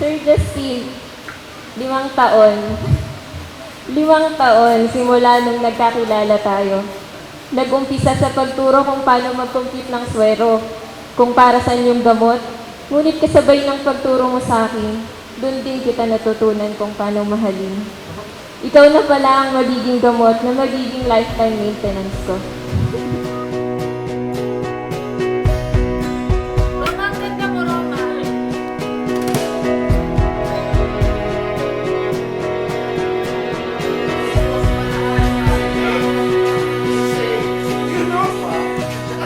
Sir Justin, 5 taon. 5 taon simula nung nagkakilala tayo. Nag-umpisa sa pagturo kung paano mag-compute ng swero, kung para saan yung gamot. Ngunit kasabay ng pagturo mo sa akin, doon din kita natutunan kung paano mahalin. Ikaw na pala ang magiging gamot na magiging lifetime maintenance ko.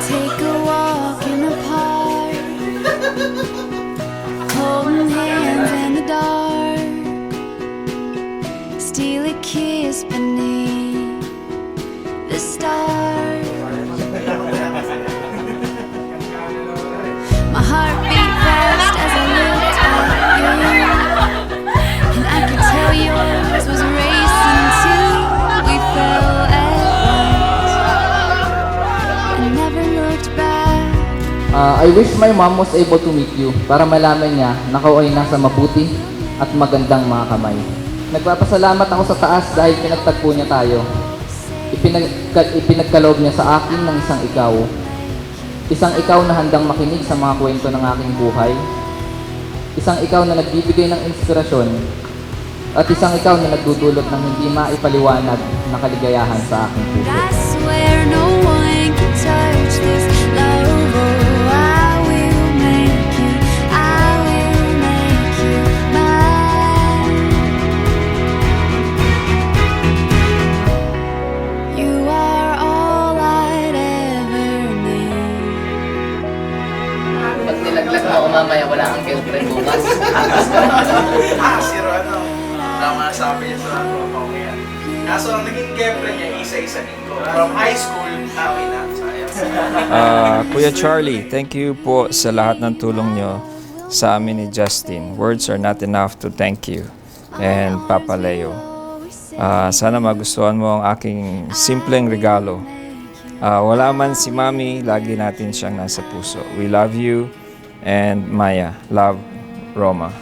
Take a walk in the park, holding hands in the dark, steal a kiss beneath the stars. My heart beat fast as I looked at you, and I could tell yours was racing too. We fell at once and never looked back. I wish my mom was able to meet you para malaman niya na ikaw ay nasa mabuti at magandang mga kamay. Nagpapasalamat ako sa taas dahil pinagtagpo niya tayo. Ipinagkaloob niya sa akin ng isang ikaw. Isang ikaw na handang makinig sa mga kwento ng aking buhay. Isang ikaw na nagbibigay ng inspirasyon. At isang ikaw na nagdudulot ng hindi maipaliwanag na kaligayahan sa aking puso. I swear no one can touch this love. Oh, I will make you mine. You are all I'd ever need. Pag nilaglag mo mamaya, wala kang girlfriend bukas. Zero ano. Tama sabi niya sa pamamayan. Kaso ang naging girlfriend niya, isa-isa din ko. From high school, okay na. Sayang. Kuya Charlie, thank you po sa lahat ng tulong nyo sa amin ni Justin. Words are not enough to thank you. And Papa Leo. Sana magustuhan mo ang aking simpleng regalo. Wala man si Mami, lagi natin siyang nasa puso. We love you. And Maya, love, Roma.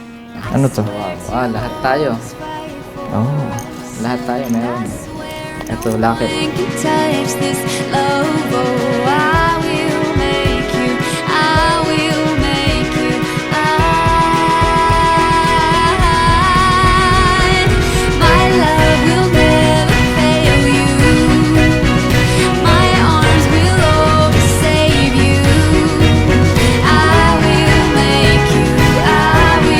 Ano to? Wow, lahat tayo. Oh. Lahat tayo meron. Ito, lakit. You can touch this love. Oh, I will make you mine. My love will never fail you. My arms will always save you. I will make you mine.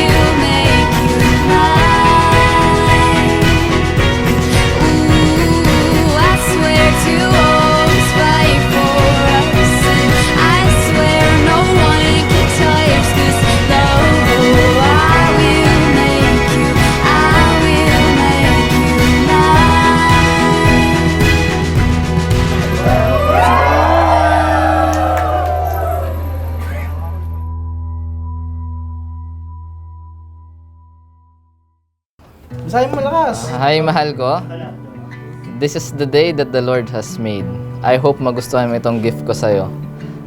Ooh, I swear to always fight for us, and I swear no one can touch this love. Oh, I will make you Masaya mo malakas. Hi, mahal ko. This is the day that the Lord has made. I hope magustuhan mo itong gift ko sa'yo.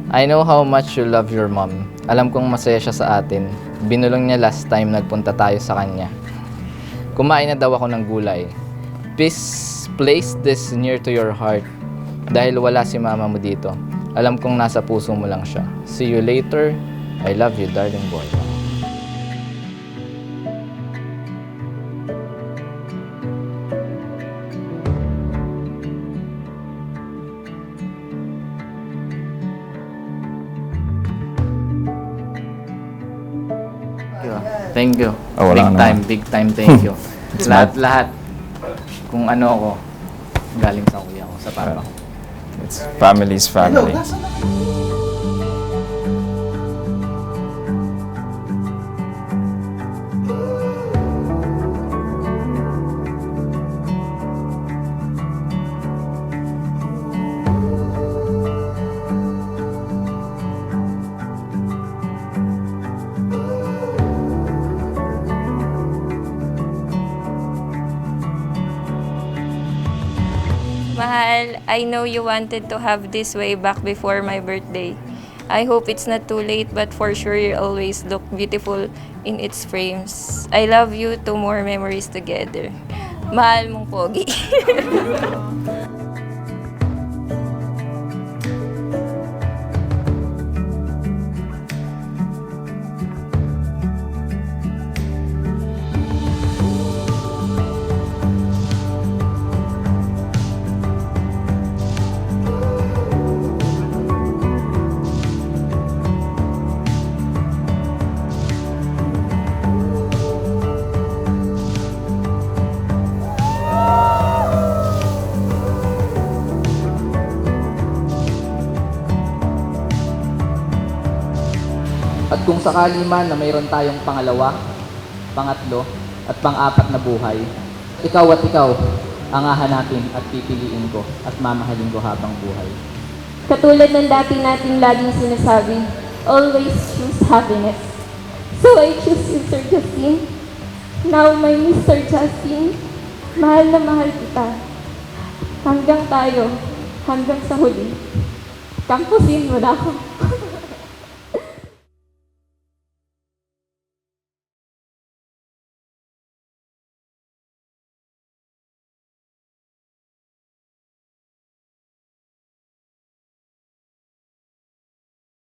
I know how much you love your mom. Alam kong masaya siya sa atin. Binulong niya last time nagpunta tayo sa kanya. Kumain na daw ako ng gulay. Please place this near to your heart. Dahil wala si mama mo dito. Alam kong nasa puso mo lang siya. See you later. I love you, darling boy. Thank you. Oh, wala naman. Big time thank you. It's not- lahat. Kung ano ako, galing sa kuya ko, sa papa ko. It's family's family. Mahal, I know you wanted to have this way back before my birthday. I hope it's not too late, but for sure you'll always look beautiful in its frames. I love you, to more memories together. Mahal mong pogi. At kung sakali man na mayroon tayong pangalawa, pangatlo, at pang-apat na buhay, ikaw ang hahanapin at pipiliin ko at mamahalin ko habang buhay. Katulad ng dati nating laging sinasabi, always choose happiness. So I choose you, Sir Justin. Now, my Mr. Justin, mahal na mahal kita. Hanggang tayo, hanggang sa huli. Kampusin mo na ako.